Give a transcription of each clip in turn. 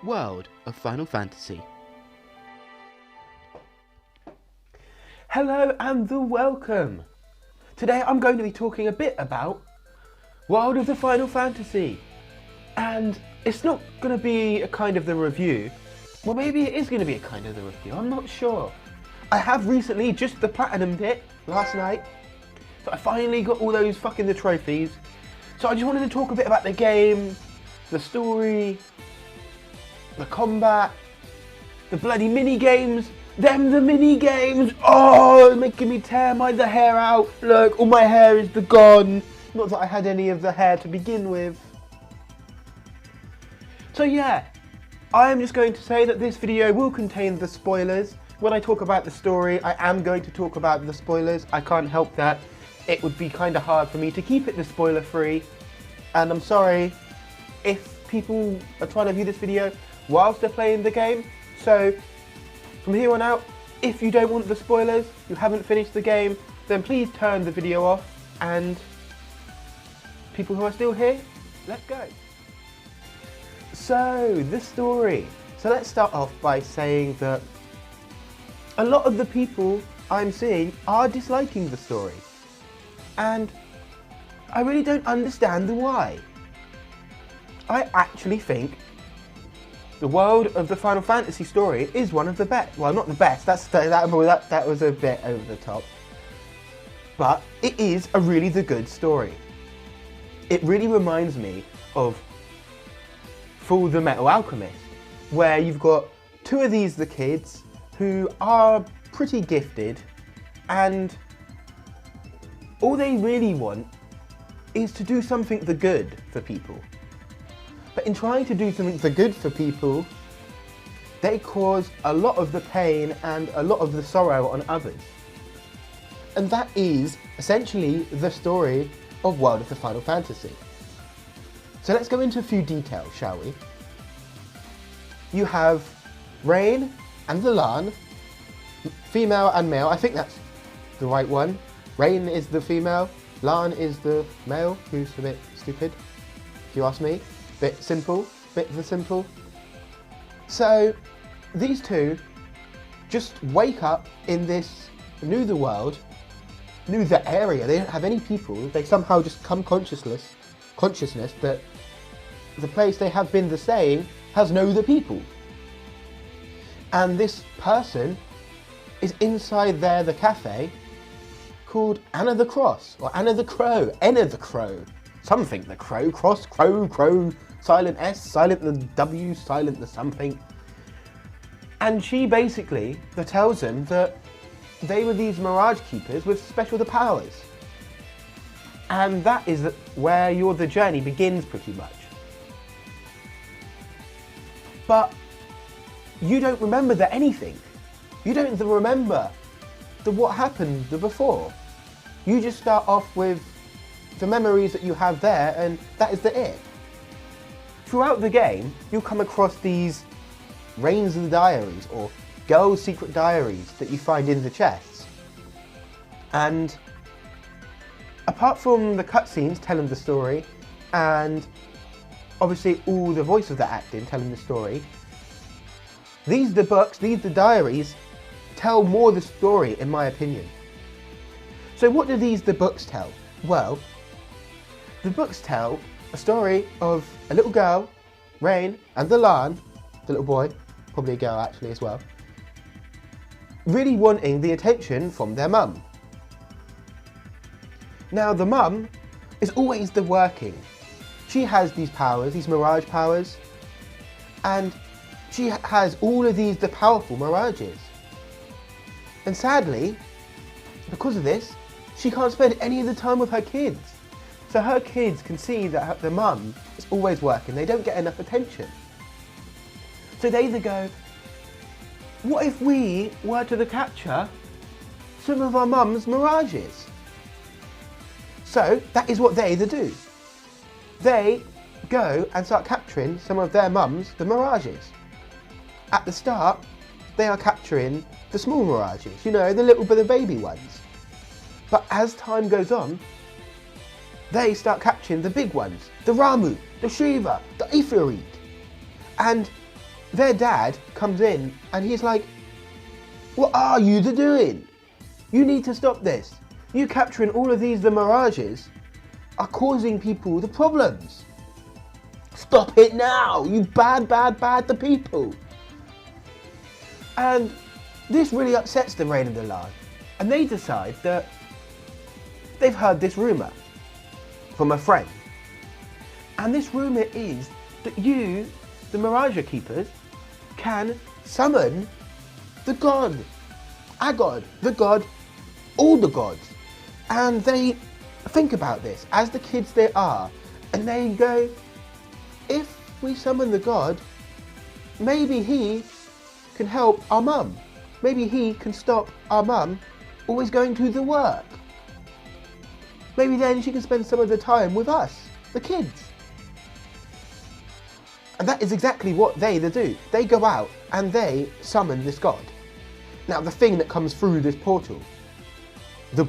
World of Final Fantasy. Hello and welcome! Today I'm going to be talking a bit about World of the Final Fantasy. And it's not going to be a kind of the review. Well, maybe it is going to be a kind of the review, I'm not sure. I have recently just the platinum bit last night. So I finally got all those the trophies. So I just wanted to talk a bit about the game, the story, the combat, the bloody mini games. The mini games. Oh, making me tear the hair out. Look, all my hair is gone. Not that I had any of the hair to begin with. So yeah, I am just going to say that this video will contain the spoilers. When I talk about the story, I am going to talk about the spoilers. I can't help that. It would be kind of hard for me to keep it the spoiler free. And I'm sorry if people are trying to view this video whilst they're playing the game. So from here on out, if you don't want the spoilers, you haven't finished the game, then please turn the video off. And people who are still here, let's go. So, the story. So let's start off by saying that a lot of the people I'm seeing are disliking the story. And I really don't understand the why. I actually think the World of the Final Fantasy story is one of the best. Well, not the best, that was a bit over the top. But it is a really good story. It really reminds me of Full the Metal Alchemist, where you've got two of the kids who are pretty gifted, and all they really want is to do something good for people. But in trying to do something good for people, they cause a lot of the pain and a lot of the sorrow on others. And that is essentially the story of World of the Final Fantasy. So let's go into a few details, shall we? You have Rain and the Lan, female and male. I think that's the right one. Rain is the female, Lan is the male, who's a bit stupid, if you ask me. Bit simple, bit for simple. So these two just wake up in this Nether world, Nether area. They don't have any people. They somehow just come consciousness that the place they have been staying has no other people. And this person is inside there, the cafe, called Anna the Cross, or Anna the Crow, Enna the Crow. Something the Crow, Cross, Crow, silent S, silent the W, silent the something. And she basically tells them that they were these Mirage Keepers with special powers. And that is where the journey begins pretty much. But you don't remember anything. You don't remember what happened before. You just start off with the memories that you have there, and that is it. Throughout the game, you'll come across these Rain's diaries, or girls' secret diaries that you find in the chests. And apart from the cutscenes telling the story, and obviously all the voice of the acting telling the story, these diaries tell more the story, in my opinion. So what do the books tell? Well, the books tell a story of a little girl, Rain, and the Lan, the little boy, probably a girl actually as well, really wanting the attention from their mum. Now the mum is always working. She has these powers, these Mirage powers, and she has all of the powerful Mirages. And sadly, because of this, she can't spend any of the time with her kids. So her kids can see that their mum is always working. They don't get enough attention. So they either go, what if we were to capture some of our mum's Mirages? So that is what they do. They go and start capturing some of their mum's Mirages. At the start, they are capturing the small Mirages, the baby ones. But as time goes on, they start capturing the big ones, the Ramuh, the Shiva, the Ifrit. And their dad comes in and he's like, what are you doing? You need to stop this. You capturing all of the mirages are causing people the problems. Stop it now, you bad the people. And this really upsets the Rain and the Lan. And they decide that they've heard this rumour from a friend. And this rumour is that you, the Miraja Keepers, can summon the god, Agod, the god, all the gods. And they think about this, as the kids they are, and they go, if we summon the god, maybe he can help our mum. Maybe he can stop our mum always going to the work. Maybe then she can spend some of the time with us, the kids. And that is exactly what they do. They go out and they summon this god. Now the thing that comes through this portal, the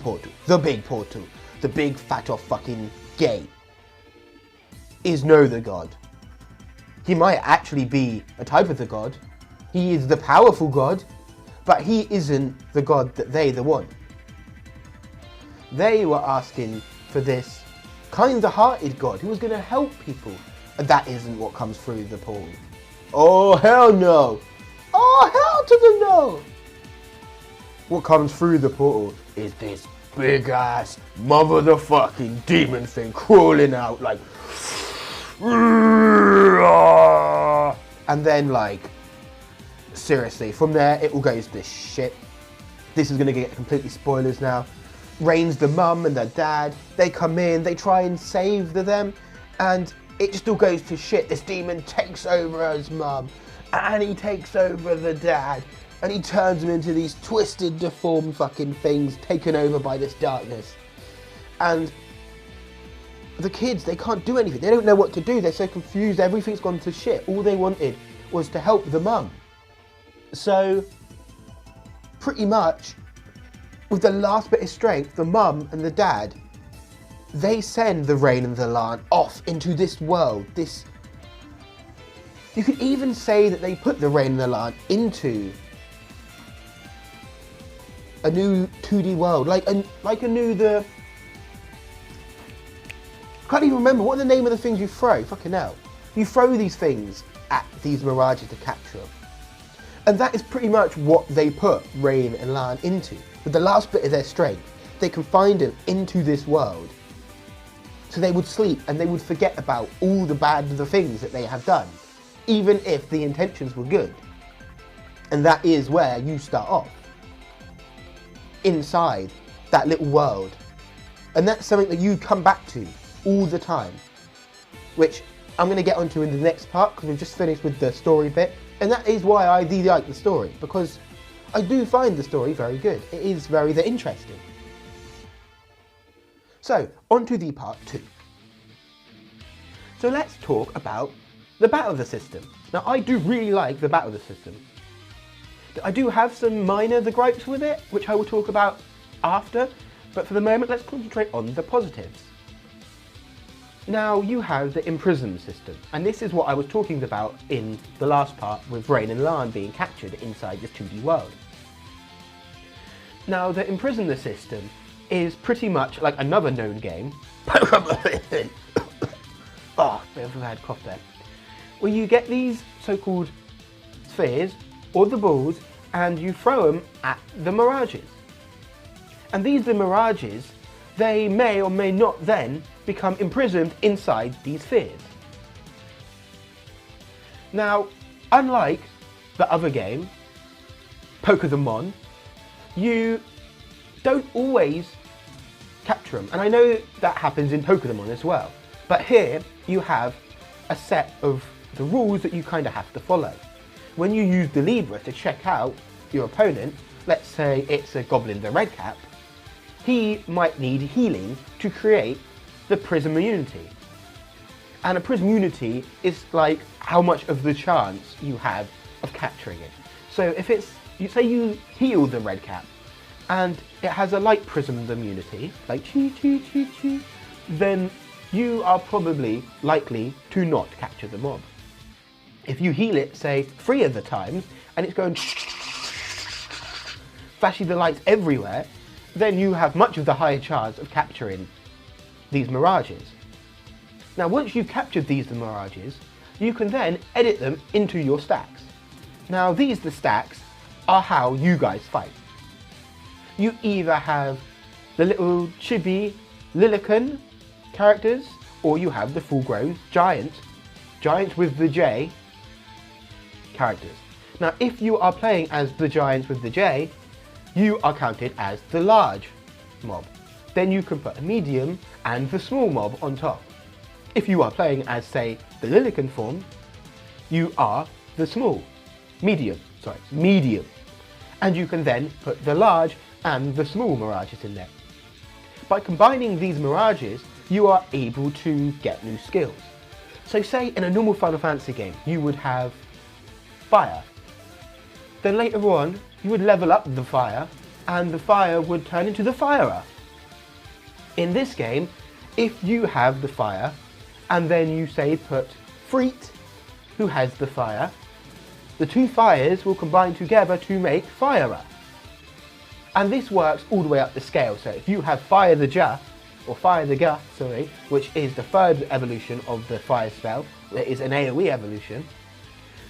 big fat off fucking gate, is no the god. He might actually be a type of the god. He is the powerful god, but he isn't the god that they want. They were asking for this kind-hearted god who was going to help people. And that isn't what comes through the portal. Oh, hell no. Oh, hell to the no. What comes through the portal is this big-ass motherfucking demon thing crawling out like... And then, like, seriously, from there, it all goes to shit. This is going to get completely spoilers now. Rain's the mum and the dad. They come in, they try and save them, and it just all goes to shit. This demon takes over his mum, and he takes over the dad, and he turns them into these twisted, deformed fucking things taken over by this darkness. And the kids, they can't do anything. They don't know what to do. They're so confused. Everything's gone to shit. All they wanted was to help the mum. So, pretty much, with the last bit of strength, the mum and the dad, they send the Rain and the Lan off into this world. You could even say that they put the Rain and the Lan into a new 2D world, I can't even remember what the name of the things you throw. Fucking hell, you throw these things at these mirages to capture them, and that is pretty much what they put Rain and Lan into. With the last bit of their strength, they confined them into this world. So they would sleep and they would forget about all the things that they have done, even if the intentions were good. And that is where you start off, inside that little world. And that's something that you come back to all the time, which I'm going to get onto in the next part, because we've just finished with the story bit. And that is why I really like the story, because I do find the story very good. It is very interesting. So, on to the part 2. So let's talk about the battle of the system. Now, I do really like the battle of the system. I do have some minor gripes with it, which I will talk about after, but for the moment, let's concentrate on the positives. Now, you have the imprison system, and this is what I was talking about in the last part with Rain and Lan being captured inside this 2D world. Now, the imprisoner system is pretty much like another known game. Oh, bit of a bad cough there. Where you get these so-called spheres, or the balls, and you throw them at the mirages. And the mirages, they may or may not then become imprisoned inside these spheres. Now, unlike the other game, Pokémon, you don't always capture them. And I know that happens in Pokémon as well. But here, you have a set of the rules that you kind of have to follow. When you use the Libra to check out your opponent, let's say it's a Goblin the Redcap, he might need healing to create the Prism Immunity. And a Prism Immunity is like how much of the chance you have of capturing it. So if it's, say you heal the Redcap, and it has a light Prism Immunity, like then you are probably likely to not capture the mob. If you heal it, say, 3 of the times, and it's going flashing the lights everywhere, then you have much of the higher chance of capturing these mirages. Now, once you've captured these mirages, you can then edit them into your stacks. Now, the stacks are how you guys fight. You either have the little chibi Lilican characters, or you have the full-grown giants with the J characters. Now, if you are playing as the giants with the J, you are counted as the large mob. Then you can put a medium and the small mob on top. If you are playing as, say, the Lilican form, you are the medium. And you can then put the large and the small mirages in there. By combining these mirages, you are able to get new skills. So say in a normal Final Fantasy game, you would have fire. Then later on, you would level up the fire, and the fire would turn into the firer. In this game, if you have the fire, and then you say put Freet, who has the fire, the 2 fires will combine together to make Firer. And this works all the way up the scale. So if you have Fire the Ga, which is the 3rd evolution of the fire spell, that is an AoE evolution,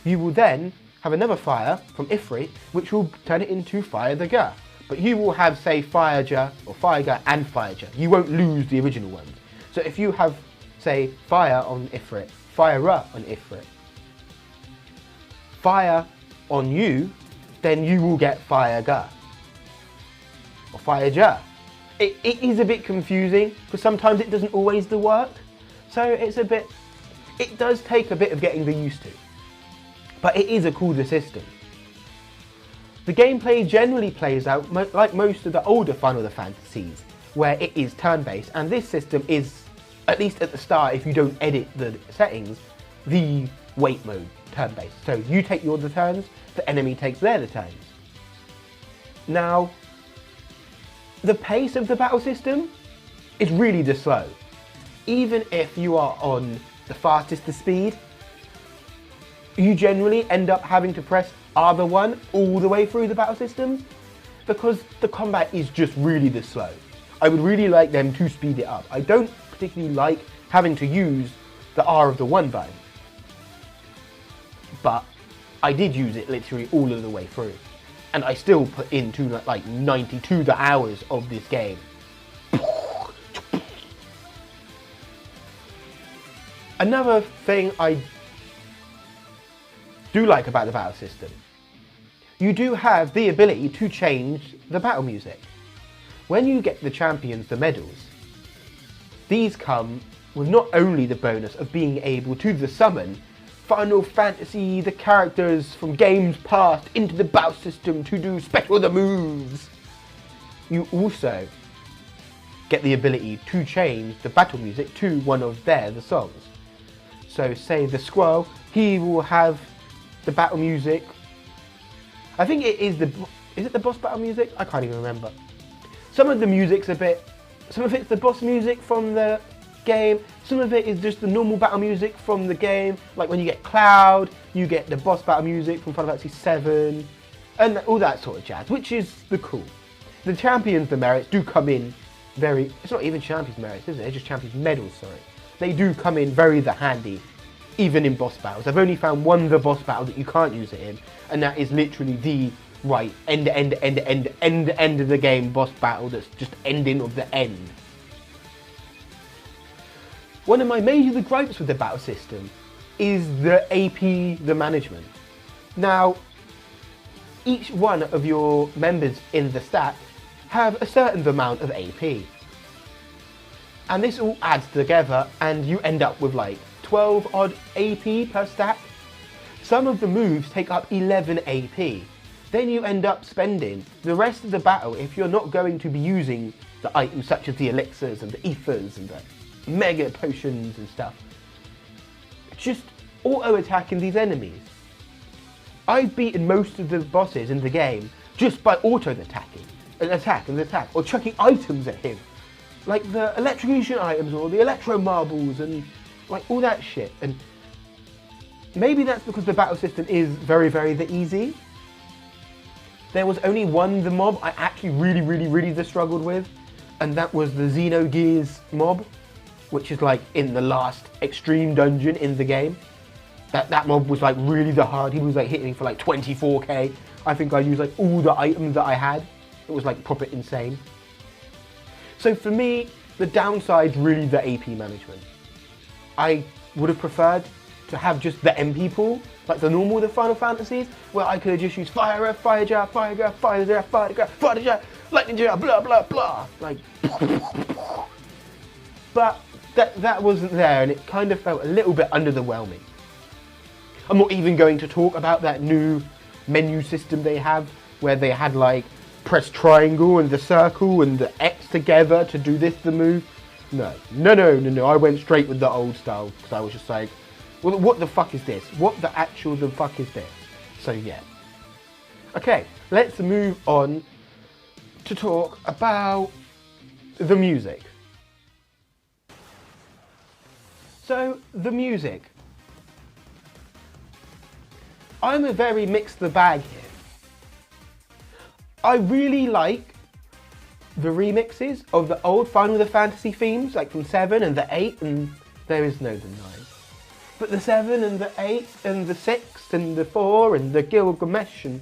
you will then have another fire from Ifrit, which will turn it into Fire the Ga. But you will have, say, Fire Ja or Fire Ga and Fire Ja. You won't lose the original ones. So if you have, say, Fire on Ifrit, Fire on Ifrit, Fire on you, then you will get Fire Ga or Fire Ja. It is a bit confusing because sometimes it doesn't always work. So it does take a bit of getting used to. But it is a cooler system. The gameplay generally plays out like most of the older Final Fantasies, where it is turn-based, and this system is, at least at the start, if you don't edit the settings, the wait mode turn-based. So you take the turns, the enemy takes their turns. Now, the pace of the battle system is really slow. Even if you are on the fastest speed, you generally end up having to press R1 all the way through the battle system because the combat is just really slow. I would really like them to speed it up. I don't particularly like having to use the R of the 1 button, but I did use it literally all of the way through, and I still put into like 92 hours of this game. Another thing I do like about the battle system, you do have the ability to change the battle music. When you get the champions the medals, these come with not only the bonus of being able to summon Final Fantasy, the characters from games past into the battle system to do special moves, you also get the ability to change the battle music to one of the songs. So say the Squirrel, he will have the battle music. I think it is is it the boss battle music? I can't even remember. Some of the music's some of it's the boss music from the game, some of it is just the normal battle music from the game, like when you get Cloud, you get the boss battle music from Final Fantasy 7, and all that sort of jazz, which is cool. The champions, the merits, do come in it's not even champions merits, is it? It's just champions medals, sorry. They do come in very handy, even in boss battles. I've only found one boss battle that you can't use it in, and that is literally the end of the game boss battle that's just ending of the end. One of my major gripes with the battle system is the AP, the management. Now, each one of your members in the stack have a certain amount of AP. And this all adds together and you end up with like 12 odd AP per stack. Some of the moves take up 11 AP. Then you end up spending the rest of the battle, if you're not going to be using the items such as the elixirs and the ethers and the mega potions and stuff, just auto-attacking these enemies. I've beaten most of the bosses in the game just by auto-attacking, or chucking items at him, like the electrocution items or the electro marbles and like all that shit. And maybe that's because the battle system is very, very easy. There was only one, the mob, I actually really struggled with, and that was the Xenogears mob, which is like in the last extreme dungeon in the game. That mob was like really the hard. He was like hitting me for like 24k. I think I used like all the items that I had. It was like proper insane. So for me, the downside's really the AP management. I would have preferred to have just the MP pool, like the normal the Final Fantasies, where I could have just used Fire Breath, Fire Jar, Fire Jar, Fire Jar, Fire Jar, Fire Jar, Lightning Jar, blah blah blah, like. But that wasn't there, and it kind of felt a little bit underwhelming. I'm not even going to talk about that new menu system they have, where they had like press triangle and the circle and the X together to do this, the move. No. I went straight with the old style because I was just like, well, what the fuck is this? What the fuck is this? So yeah. Okay, let's move on to talk about the music. So, the music. I'm a very mixed the bag here. I really like the remixes of the old Final Fantasy themes, like from 7 and the 8, and there is no denying. But the 7 and the 8 and the 6 and the 4 and the Gilgamesh, and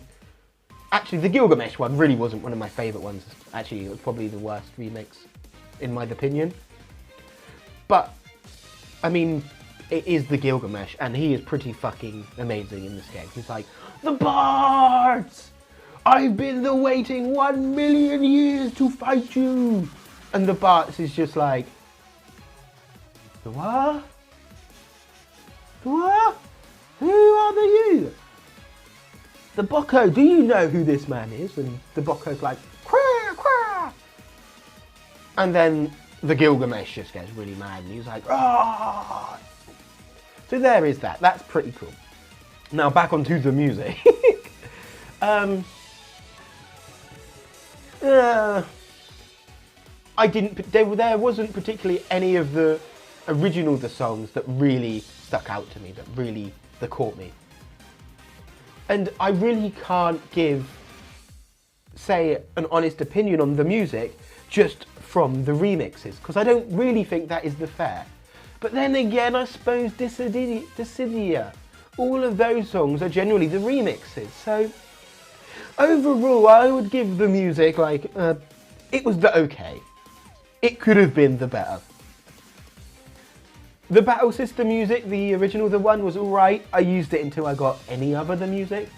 actually the Gilgamesh one really wasn't one of my favourite ones. Actually, it was probably the worst remix, in my opinion. But, I mean, it is the Gilgamesh, and he is pretty fucking amazing in this game. He's like, the Bards! I've been waiting 1 million years to fight you! And the Bards is just like, the what? The what? Who are you? The Boko, do you know who this man is? And the Boko's like, quah, quah. And then the Gilgamesh just gets really mad, and he's like, ah! So there is that. That's pretty cool. Now back onto the music. There wasn't particularly any of the original songs that really stuck out to me, that caught me. And I really can't say an honest opinion on the music just from the remixes, because I don't really think that is the fair. But then again, I suppose Dissidia, all of those songs are generally the remixes. So overall, I would give the music like, it was the okay. It could have been the better. The battle system music, the original, the one was alright. I used it until I got any other the music.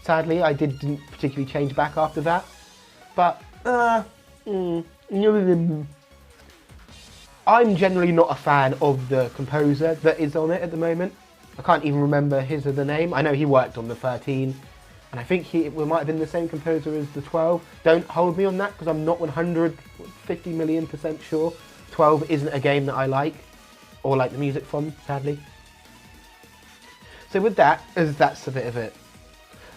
Sadly, I didn't particularly change back after that. But, I'm generally not a fan of the composer that is on it at the moment. I can't even remember his or the name. I know he worked on the 13, and I think it might have been the same composer as the 12. Don't hold me on that, because I'm not 150 million% sure. 12 isn't a game that I like, or like the music from, sadly. So with that, as that's a bit of it,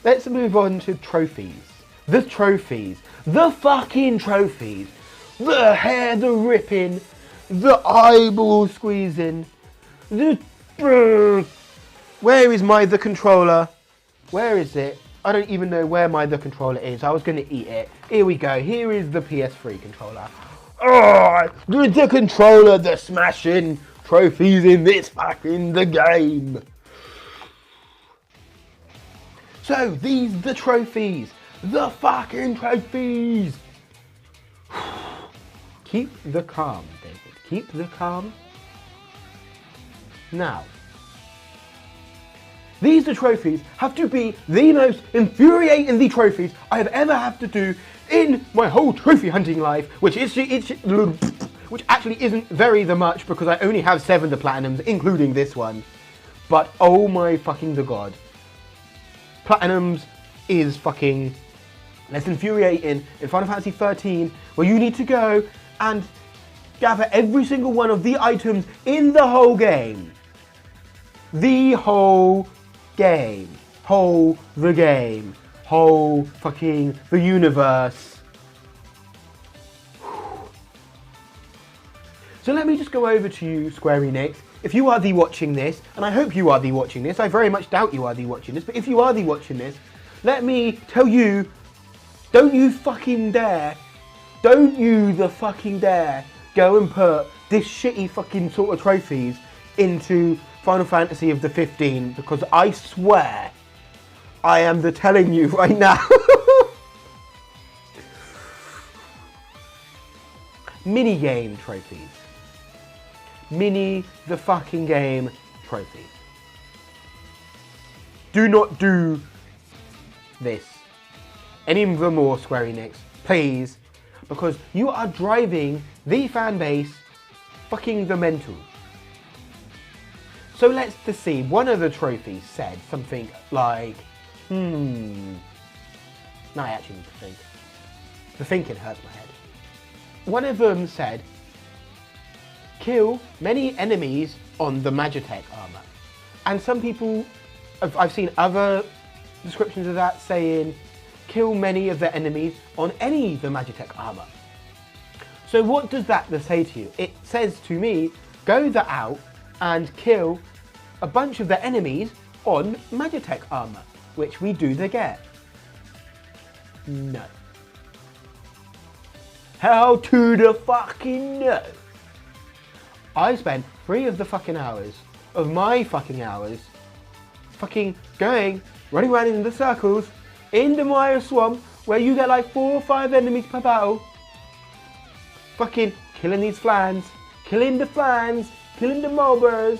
let's move on to trophies. The trophies. The fucking trophies. The hair, the ripping, the eyeball squeezing, the... Where is the controller? Where is it? I don't even know where the controller is. I was going to eat it. Here we go. Here is the PS3 controller. Oh, the controller, the smashing trophies in this fucking the game. So, the trophies. The fucking trophies. Keep the calm, David. Keep the calm. Now, these trophies have to be the most infuriating trophies I have ever had to do in my whole trophy hunting life, which actually isn't very much, because I only have 7 the platinums, including this one. But oh my fucking the god. Platinums is fucking less infuriating in Final Fantasy 13, where you need to go and gather every single one of the items in the whole game. The whole game. The game. Whole fucking the universe. So let me just go over to you, Square Enix. If you are the watching this, and I hope you are the watching this, I very much doubt you are the watching this, but if you are the watching this, let me tell you, don't you fucking dare, don't you the fucking dare go and put this shitty fucking sort of trophies into Final Fantasy of the 15, because I swear I am telling you right now. Mini game trophies. Mini the fucking game trophies. Do not do this anymore, Square Enix, please, because you are driving the fan base fucking the mental. So let's just see, one of the trophies said something like, now I actually need to think. The thinking hurts my head. One of them said, kill many enemies on the Magitech armor. And some people, I've seen other descriptions of that saying, kill many of the enemies on any of the Magitech armor. So what does that say to you? It says to me, go out and kill a bunch of the enemies on Magitech armor, which we do get. No. How to the fucking no? I spent 3 of the fucking hours of my fucking hours fucking running around in the circles in the Mire Swamp where you get like 4 or 5 enemies per battle. Fucking killing these flans, killing the flans, killing the mobbers.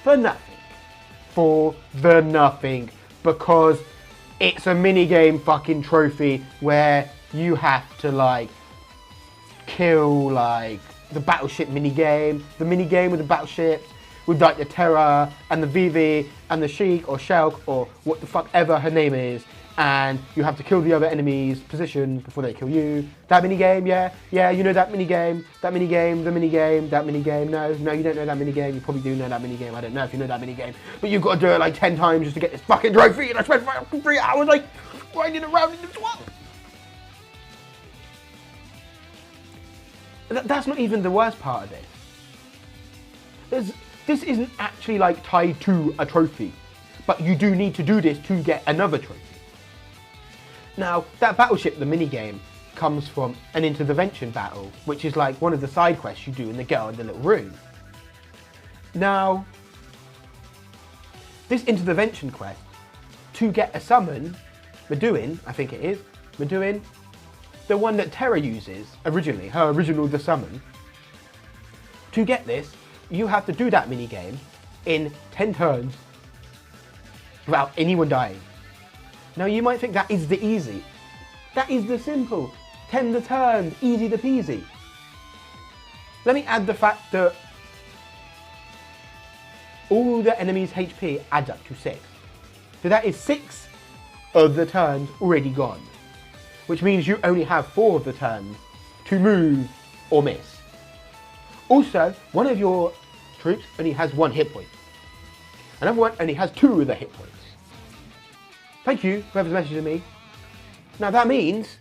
For nothing. For the nothing. Because it's a minigame fucking trophy where you have to like kill like the battleship minigame, the minigame with the battleships, with like the Terra and the Vivi and the Sheik or Shulk or what the fuck ever her name is, and you have to kill the other enemy's position before they kill you. That minigame, yeah, you know that minigame, that minigame, no, you don't know that minigame, you probably do know that minigame, I don't know if you know that minigame, but you've got to do it like 10 times just to get this fucking trophy, and I spent 3 hours like riding around in the swamp. That's not even the worst part of this. This isn't actually like tied to a trophy, but you do need to do this to get another trophy. Now, that battleship, the minigame, comes from an intervention battle, which is like one of the side quests you do in the girl in the little room. Now, this intervention quest, to get a summon, Meduin, I think it is, Meduin, the one that Terra uses originally, her original The Summon. To get this, you have to do that minigame in 10 turns without anyone dying. Now you might think that is the easy. That is the simple. 10 turns, easy to peasy. Let me add the fact that all the enemy's HP adds up to 6. So that is 6 of the turns already gone, which means you only have 4 of the turns to move or miss. Also, one of your troops only has 1 hit point. Another one only has 2 of the hit points. Thank you, whoever's messaging me. Now that means,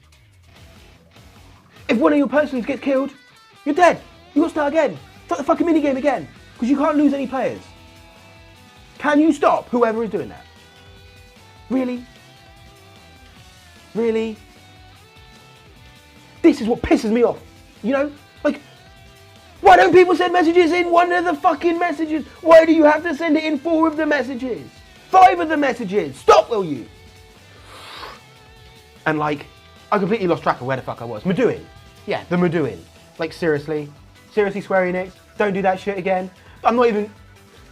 if one of your persons gets killed, you're dead. You got to start again. Start the fucking minigame again, because you can't lose any players. Can you stop whoever is doing that? Really? Really? This is what pisses me off, you know? Like, why don't people send messages in 1 of the fucking messages? Why do you have to send it in 4 of the messages? 5 of the messages? Stop, will you? And like, I completely lost track of where the fuck I was. Meduin. Yeah, the Meduin. Like, seriously? Seriously, Square Enix? Don't do that shit again? I'm not even...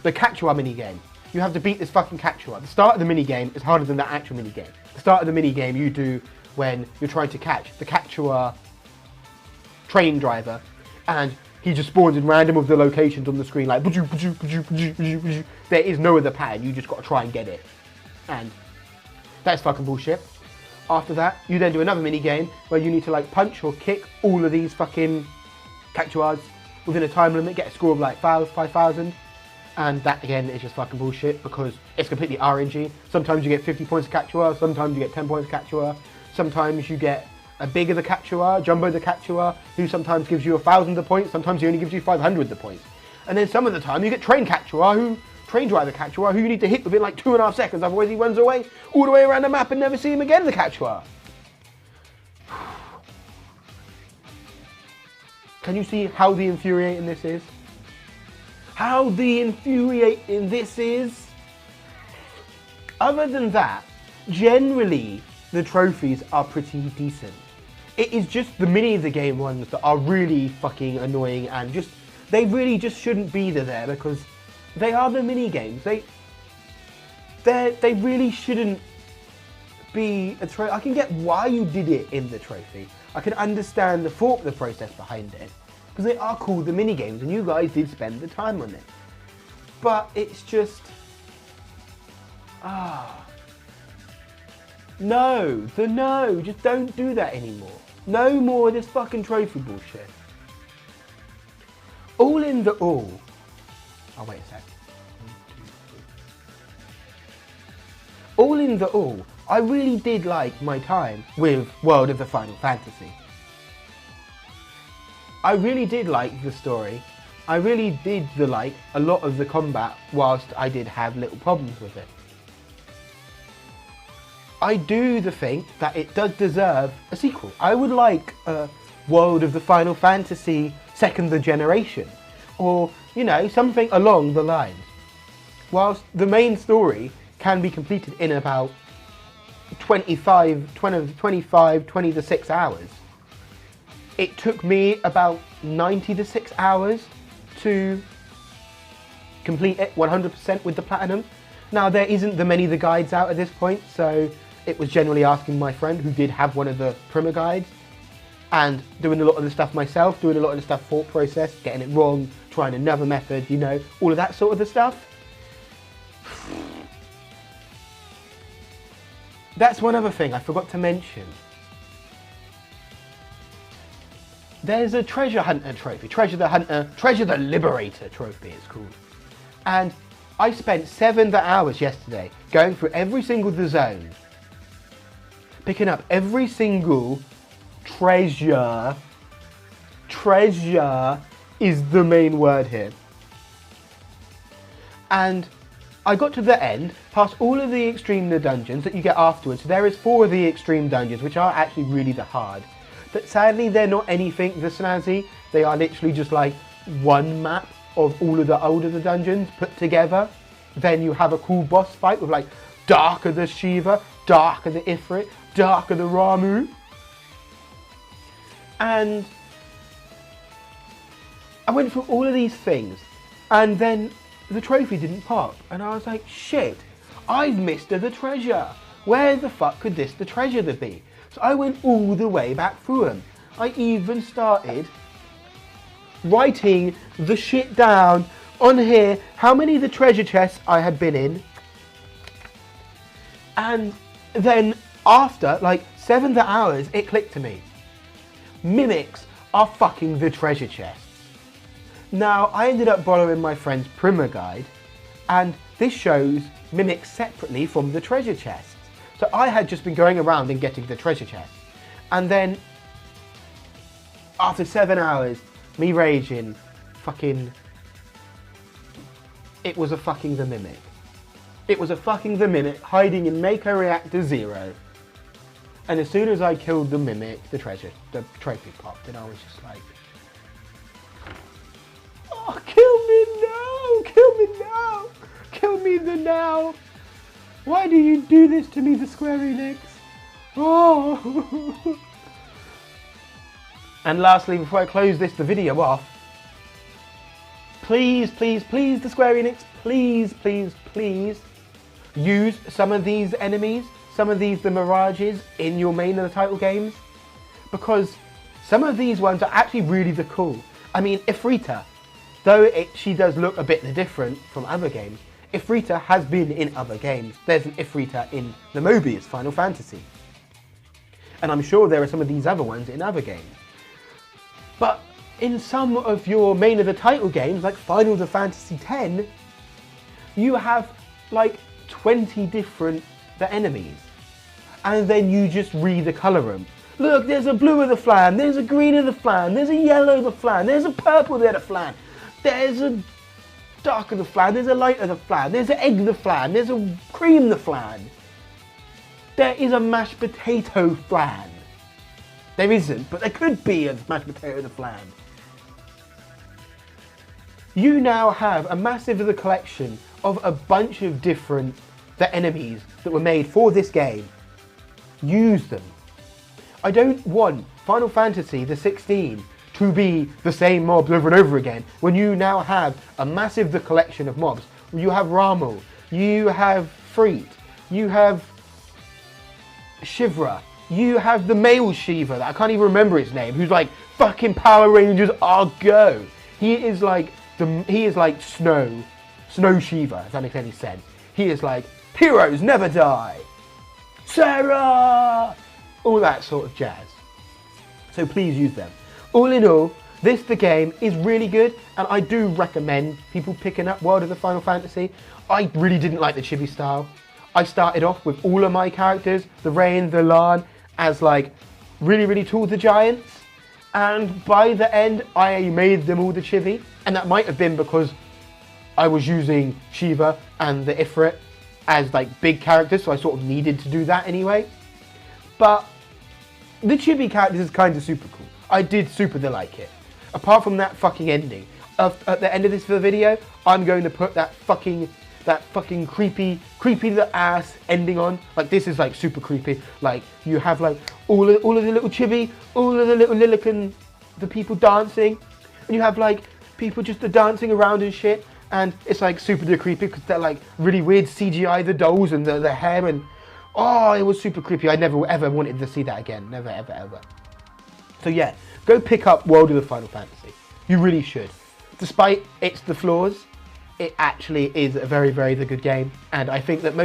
The Cactuar minigame. You have to beat this fucking Cactuar. The start of the minigame is harder than the actual minigame. The start of the minigame you do when you're trying to catch the Cactuar train driver, and he just spawns in random of the locations on the screen like there is no other pattern, you just got to try and get it, and that's fucking bullshit. After that, you then do another mini game where you need to like punch or kick all of these fucking Cactuars within a time limit, get a score of like 5,000, and that again is just fucking bullshit because it's completely RNG. Sometimes you get 50 points of Cactuar, sometimes you get 10 points of Cactuar, sometimes you get a bigger the catch you are, Jumbo the catch you are, who sometimes gives you 1,000 the points, sometimes he only gives you 500 the points. And then some of the time you get Train catch you are, Train Driver catch you are, who you need to hit within like 2.5 seconds, otherwise he runs away all the way around the map and never see him again, the catch you are. Can you see how the infuriating this is? How the infuriating this is? Other than that, generally the trophies are pretty decent. It is just the mini of the game ones that are really fucking annoying and just, they really just shouldn't be there because they are the mini games. They really shouldn't be a trophy. I can get why you did it in the trophy. I can understand the thought, the process behind it, because they are called the mini games and you guys did spend the time on it. But it's just, no, just don't do that anymore. No more of this fucking trophy bullshit. All in the all, oh wait a sec. 1, 2, 3. All in the all, I really did like my time with World of the Final Fantasy. I really did like the story. I really did like a lot of the combat, whilst I did have little problems with it. I do think that it does deserve a sequel. I would like a World of the Final Fantasy Second Generation, or, you know, something along the lines. Whilst the main story can be completed in about 20 to 6 hours, it took me about 90 to 6 hours to complete it 100% with the platinum. Now there isn't the many of the guides out at this point, so it was generally asking my friend who did have one of the primer guides and doing a lot of the stuff myself, doing a lot of the stuff thought process, getting it wrong, trying another method, you know, all of that sort of the stuff. That's one other thing I forgot to mention. There's a Treasure Hunter trophy, Treasure the Liberator trophy it's called. And I spent 7 hours yesterday going through every single the zone, picking up every single treasure. Treasure is the main word here. And I got to the end, past all of the extreme dungeons that you get afterwards. So there is 4 of the extreme dungeons, which are actually really the hard. But sadly, they're not anything the snazzy. They are literally just like one map of all of the older the dungeons put together. Then you have a cool boss fight with like Dark of the Shiva, Dark of the Ifrit, Dark of the Ramu. And I went through all of these things and then the trophy didn't pop. And I was like, shit, I've missed the treasure. Where the fuck could the treasure be? So I went all the way back through them. I even started writing the shit down on here, how many of the treasure chests I had been in. And then after like 7 hours, it clicked to me. Mimics are fucking the treasure chests. Now, I ended up borrowing my friend's primer guide, and this shows mimics separately from the treasure chests. So I had just been going around and getting the treasure chests. And then, after 7 hours, me raging, fucking, it was a fucking the Mimic. It was a fucking the Mimic hiding in Mako Reactor 0. And as soon as I killed the Mimic, the trophy popped, and I was just like, oh, kill me now, kill me now. Why do you do this to me, the Square Enix? Oh. And lastly, before I close the video off, please, the Square Enix, please, use some of these enemies, some of the Mirages in your main of the title games, because some of these ones are actually really cool. I mean, Ifrita, though she does look a bit different from other games, Ifrita has been in other games. There's an Ifrita in the Mobius Final Fantasy. And I'm sure there are some of these other ones in other games. But in some of your main of the title games, like Final Fantasy X, you have like 20 different enemies. And then you just re-colour them. Look, there's a blue of the flan, there's a green of the flan, there's a yellow of the flan, there's a purple of the flan, there's a dark of the flan, there's a light of the flan, there's an egg of the flan, there's a cream of the flan. There is a mashed potato flan. There isn't, but there could be a mashed potato of the flan. You now have a massive little collection of a bunch of different enemies that were made for this game. Use them. I don't want Final Fantasy the 16 to be the same mobs over and over again when you now have a massive collection of mobs. You have Ramuh, you have Freet, you have Shivra, you have the male Shiva that I can't even remember his name, who's like fucking Power Rangers Go. He is like Snow Shiva, if that makes any sense. He is like, heroes never die. Sarah! All that sort of jazz. So please use them. All in all, the game is really good, and I do recommend people picking up World of the Final Fantasy. I really didn't like the chibi style. I started off with all of my characters, the Rain, the Lan, as like really tall the giants, and by the end I made them all the chibi, and that might have been because I was using Shiva and the Ifrit as like big characters, so I sort of needed to do that anyway. But the chibi characters is kind of super cool. I did super like it. Apart from that fucking ending. At the end of this video, I'm going to put that fucking creepy the ass ending on. Like, this is like super creepy. Like, you have like all of the little chibi, all of the little Lilican, the people dancing, and you have like people just dancing around and shit. And it's like super creepy because they're like really weird CGI, the dolls and the hair, and oh, it was super creepy. I never ever wanted to see that again. Never ever. So yeah, go pick up World of the Final Fantasy. You really should. Despite the flaws, it actually is a very good game, and I think that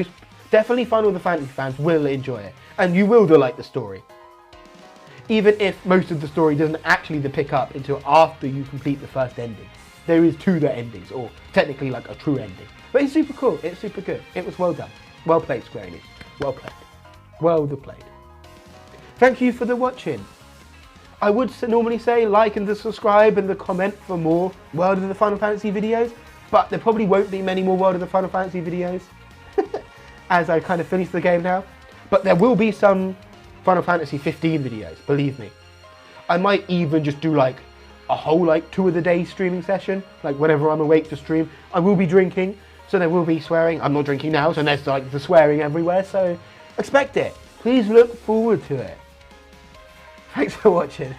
definitely Final Fantasy fans will enjoy it, and you will like the story. Even if most of the story doesn't actually pick up until after you complete the first ending. There is two endings, or technically like a true ending. But it's super cool, it's super good. It was well done. Well played, Square Enix. Well played. Well played. Thank you for the watching. I would normally say like and subscribe and comment for more World of the Final Fantasy videos, but there probably won't be many more World of the Final Fantasy videos as I kind of finish the game now. But there will be some Final Fantasy 15 videos, believe me. I might even just do like a whole like 2 of the day streaming session, like whenever I'm awake to stream. I will be drinking, so there will be swearing. I'm not drinking now, so there's like the swearing everywhere, so expect it. Please look forward to it. Thanks for watching.